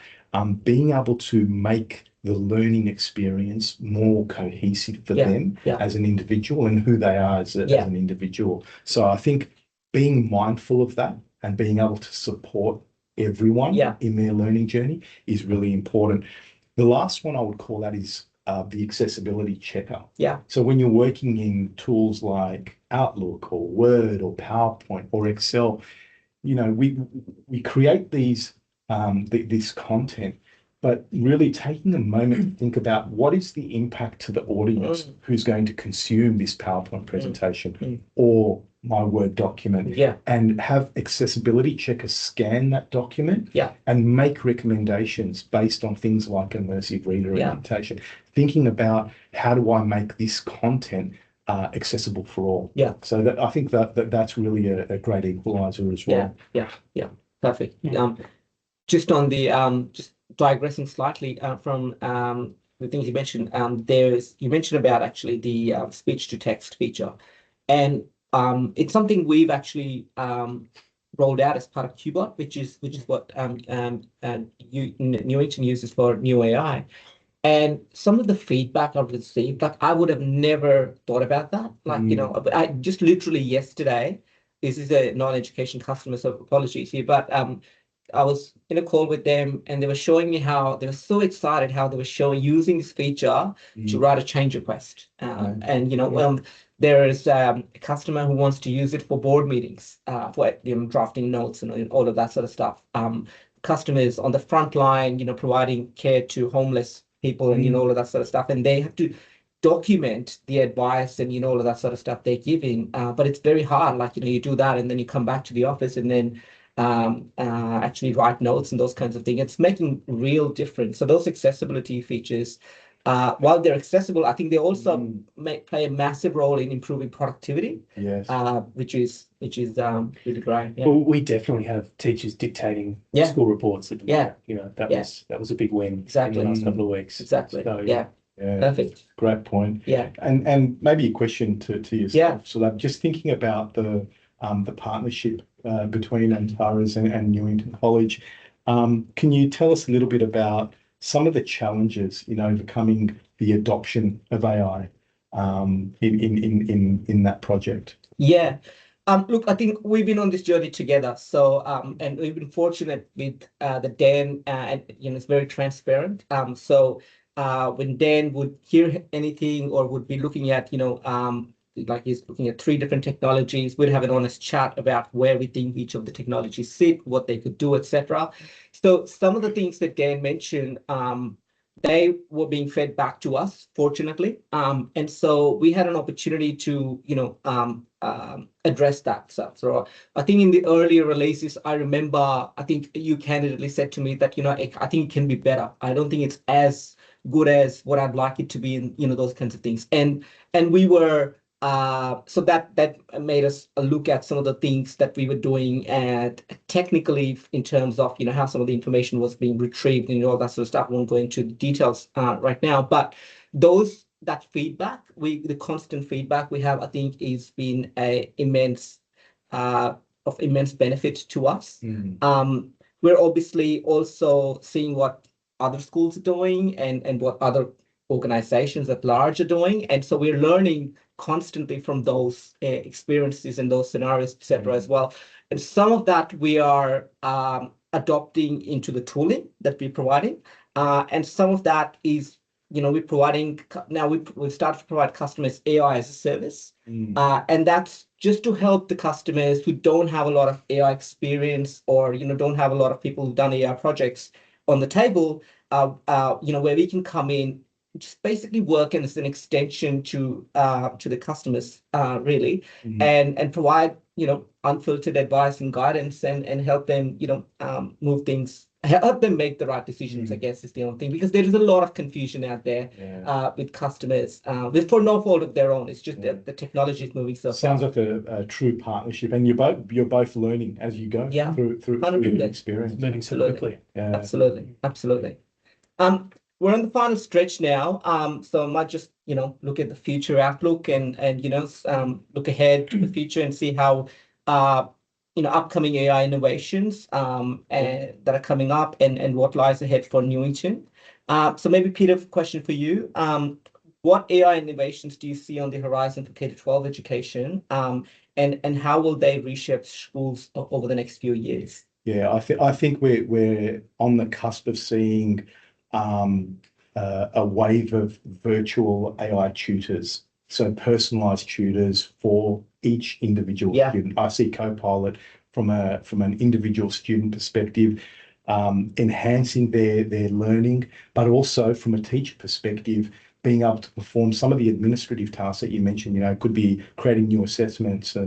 Being able to make the learning experience more cohesive for them as an individual and who they are as an individual. So I think being mindful of that and being able to support everyone in their learning journey is really important. The last one I would call that is the accessibility checker. So when you're working in tools like Outlook or Word or PowerPoint or Excel, we create these this content, but really taking a moment to think about what is the impact to the audience who's going to consume this PowerPoint presentation or my Word document, and have accessibility checkers scan that document and make recommendations based on things like immersive reader and dictation, thinking about how do I make this content accessible for all. So I think that's really a great equalizer as well. Perfect. Just on the just digressing slightly from the things you mentioned, you mentioned about actually the speech to text feature, and it's something we've actually rolled out as part of Qbot, which is what Newington uses for new AI. And some of the feedback I've received, like I would have never thought about that. Like, I just literally yesterday, this is a non-education customer, so apologies here, but I was in a call with them and they were showing me how they were so excited how they were using this feature to write a change request. And, there is a customer who wants to use it for board meetings, for drafting notes and all of that sort of stuff. Customers on the front line, providing care to homeless people and, all of that sort of stuff. And they have to document the advice and, all of that sort of stuff they're giving. But it's very hard. Like, you do that and then you come back to the office and then actually write notes and those kinds of things. It's making real difference. So those accessibility features, while they're accessible, I think they also play a massive role in improving productivity. Yes. Which is really great. Yeah. Well, we definitely have teachers dictating school reports. That was a big win Exactly. in the last couple of weeks. Exactly. So, Yeah. Perfect. Great point. Yeah. And maybe a question to yourself. Yeah. So I'm just thinking about the partnership between Antares and Newington College. Can you tell us a little bit about some of the challenges in overcoming the adoption of AI in that project? Yeah. Look, I think we've been on this journey together. So, and we've been fortunate with the Dan, and it's very transparent. So, when Dan would hear anything or would be looking at, like he's looking at 3 different technologies, we'd have an honest chat about where we think each of the technologies sit, what they could do, etc. So some of the things that Dan mentioned, they were being fed back to us, fortunately. And so we had an opportunity to, address that stuff. So I think in the earlier releases, I remember, I think you candidly said to me that, I think it can be better. I don't think it's as good as what I'd like it to be, and, those kinds of things. And we were, so that made us look at some of the things that we were doing and technically in terms of, how some of the information was being retrieved and all that sort of stuff. I won't go into the details right now, but that feedback, the constant feedback we have, I think, is been of immense benefit to us. We're obviously also seeing what other schools are doing and what other organizations at large are doing. And so we're learning constantly from those experiences and those scenarios, etc. as well. And some of that we are adopting into the tooling that we're providing. And some of that is, we're providing, now we've started to provide customers AI as a service. And that's just to help the customers who don't have a lot of AI experience or, don't have a lot of people who've done AI projects on the table, where we can come in, just basically work as an extension to the customers, really, and provide, unfiltered advice and guidance and help them, move things, help them make the right decisions, I guess is the only thing, because there is a lot of confusion out there with customers, for no fault of their own. It's just that the technology is moving so fast. Sounds like a true partnership, and you're both learning as you go through the experience. Learning so quickly. Yeah. Absolutely. We're on the final stretch now, so I might just, look at the future outlook and look ahead to the future and see how, upcoming AI innovations that are coming up and what lies ahead for Newington. So maybe, Peter, question for you. What AI innovations do you see on the horizon for K-12 education, and how will they reshape schools over the next few years? Yeah, I think we're on the cusp of seeing a wave of virtual AI tutors, so personalised tutors for each individual student. I see Copilot from an individual student perspective, enhancing their learning, but also from a teacher perspective, being able to perform some of the administrative tasks that you mentioned. It could be creating new assessments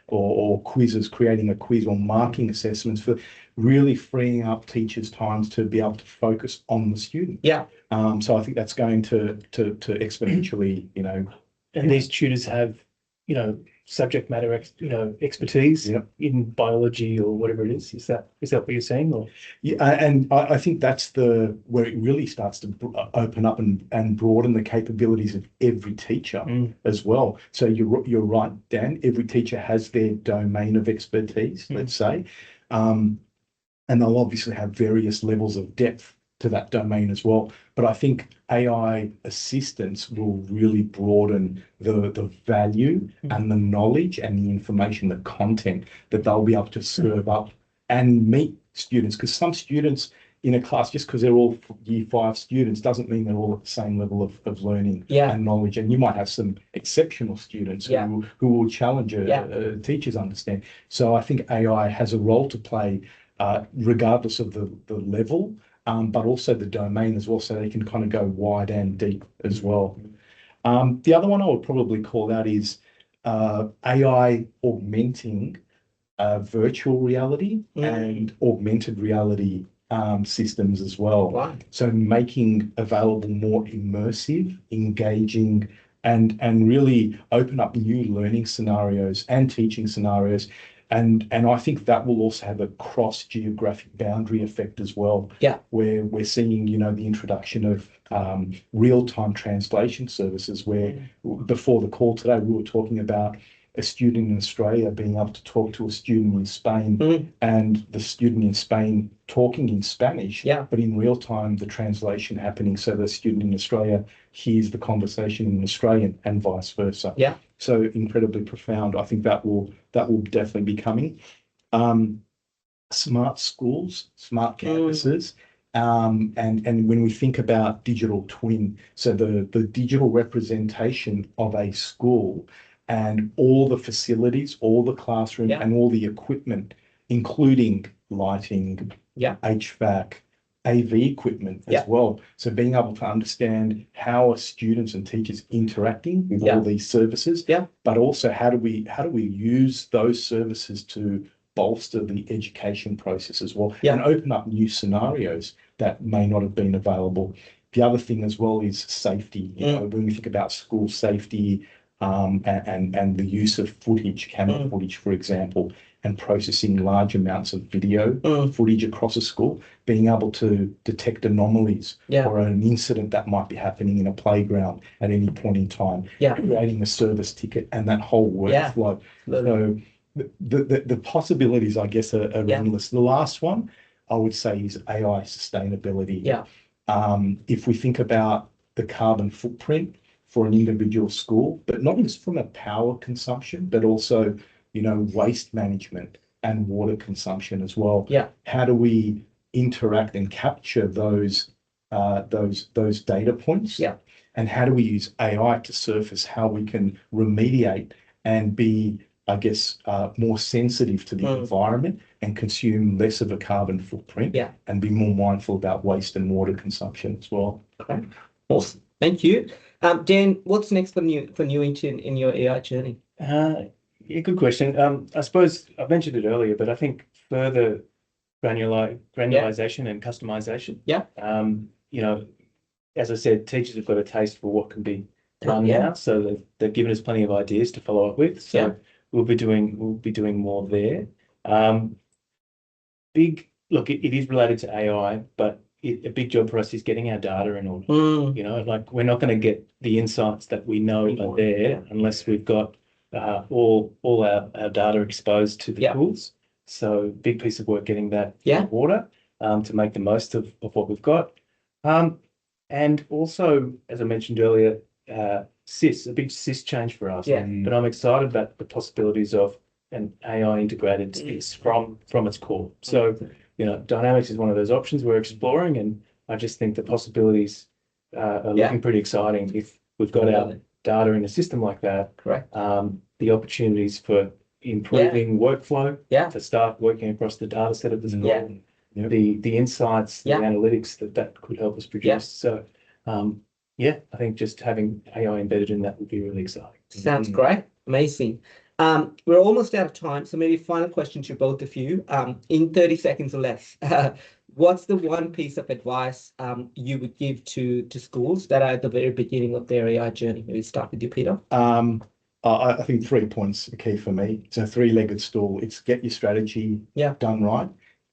or quizzes, creating a quiz or marking assessments, for really freeing up teachers' times to be able to focus on the student. So I think that's going to exponentially, And these tutors have, subject matter expertise Yep. in biology or whatever it is. Is that what you're saying? Or Yeah, and I think that's where it really starts to open up and broaden the capabilities of every teacher as well. So you're right, Dan. Every teacher has their domain of expertise, let's say, and they'll obviously have various levels of depth to that domain as well. But I think AI assistance will really broaden the value and the knowledge and the information, the content that they'll be able to serve up and meet students. Because some students in a class, just because they're all year 5 students, doesn't mean they're all at the same level of learning and knowledge. And you might have some exceptional students who will challenge a teacher's understanding. So I think AI has a role to play regardless of the level, but also the domain as well, so they can kind of go wide and deep as well. The other one I would probably call out is AI augmenting virtual reality and augmented reality systems as well. Wow. So making available more immersive, engaging, and really open up new learning scenarios and teaching scenarios. And I think that will also have a cross-geographic boundary effect as well. Yeah. Where we're seeing, the introduction of real-time translation services, where before the call today, we were talking about a student in Australia being able to talk to a student in Spain and the student in Spain talking in Spanish, but in real time, the translation happening so the student in Australia hears the conversation in Australian and vice versa. Yeah. So incredibly profound. I think that will definitely be coming. Smart schools, smart campuses. And when we think about digital twin, so the digital representation of a school and all the facilities, all the classroom and all the equipment, including lighting, HVAC, AV equipment as well. So being able to understand how are students and teachers interacting with all these services, but also how do we use those services to bolster the education process as well and open up new scenarios that may not have been available. The other thing as well is safety. When we think about school safety, and the use of camera footage, for example, and processing large amounts of video footage across a school, being able to detect anomalies or an incident that might be happening in a playground at any point in time, creating a service ticket and that whole workflow. So the possibilities, I guess, are endless. The last one I would say is AI sustainability. If we think about the carbon footprint for an individual school, but not just from a power consumption, but also, waste management and water consumption as well. How do we interact and capture those data points? And how do we use AI to surface how we can remediate and be, I guess, more sensitive to the environment and consume less of a carbon footprint and be more mindful about waste and water consumption as well. Okay. Awesome. Thank you. Dan, what's next for Newington in your AI journey? Good question. I suppose I mentioned it earlier, but I think further granularization and customization. As I said, teachers have got a taste for what can be done now, so they've given us plenty of ideas to follow up with. So we'll be doing more there. It is related to AI, but a big job for us is getting our data in order. We're not going to get the insights that we know are there unless we've got all our data exposed to the tools. So big piece of work getting that in order to make the most of what we've got. And also, as I mentioned earlier, a big SIS change for us. But I'm excited about the possibilities of an AI integrated SIS from its core. So Dynamics is one of those options we're exploring, and I just think the possibilities are looking pretty exciting if we've got our data in a system like that. Correct. The opportunities for improving workflow to start working across the data set of the school, the insights, the analytics that could help us produce. So, I think just having AI embedded in that would be really exciting. Sounds great. Amazing. We're almost out of time, so maybe final question to both of you. In 30 seconds or less, what's the one piece of advice you would give to schools that are at the very beginning of their AI journey? Maybe start with you, Peter. I think 3 points are key for me. It's a three-legged stool. It's get your strategy done right,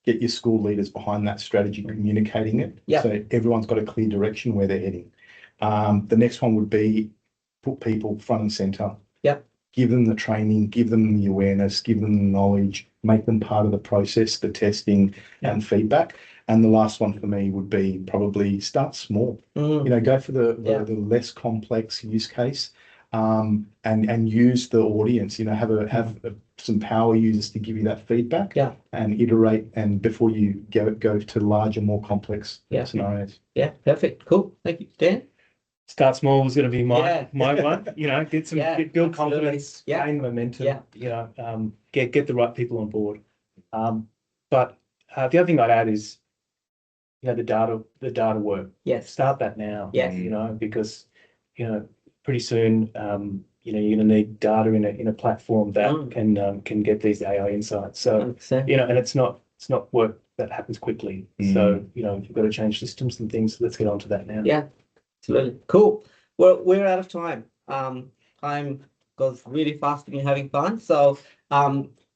get your school leaders behind that strategy, communicating it. So everyone's got a clear direction where they're heading. The next one would be put people front and center. Give them the training, give them the awareness, give them the knowledge, make them part of the process, the testing and feedback. And the last one for me would be probably start small. You know, go for the less complex use case, and use the audience. You know, have some power users to give you that feedback. And iterate, and before you go to larger, more complex scenarios. Perfect. Cool. Thank you, Dan. Start small is going to be my one. You know, build confidence, gain momentum. You know, get the right people on board. But the other thing I'd add is, you know, the data work. Start that now. You know, because, you know, pretty soon, you know, you're going to need data in a platform that can get these AI insights. So 100%. You know, and it's not work that happens quickly. So, you know, if you've got to change systems and things, let's get onto that now. Absolutely. Cool. Well, we're out of time. Time goes really fast when you're having fun. So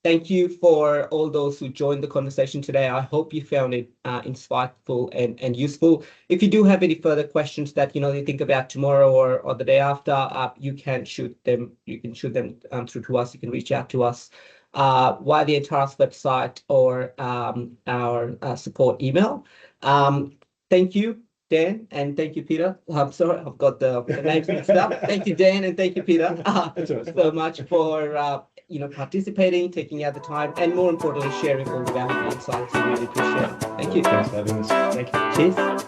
thank you for all those who joined the conversation today. I hope you found it insightful and useful. If you do have any further questions that, you know, you think about tomorrow or the day after, you can shoot them. You can shoot them through to us. You can reach out to us via the Antares website or our support email. Thank you, Dan, and thank you, Peter. I'm sorry, I've got the names mixed up. Thank you, Dan, and thank you, Peter, so much for you know, participating, taking out the time, and more importantly, sharing all the valuable insights. We really appreciate it. Thank you. Thanks for having us. Thank you. Cheers.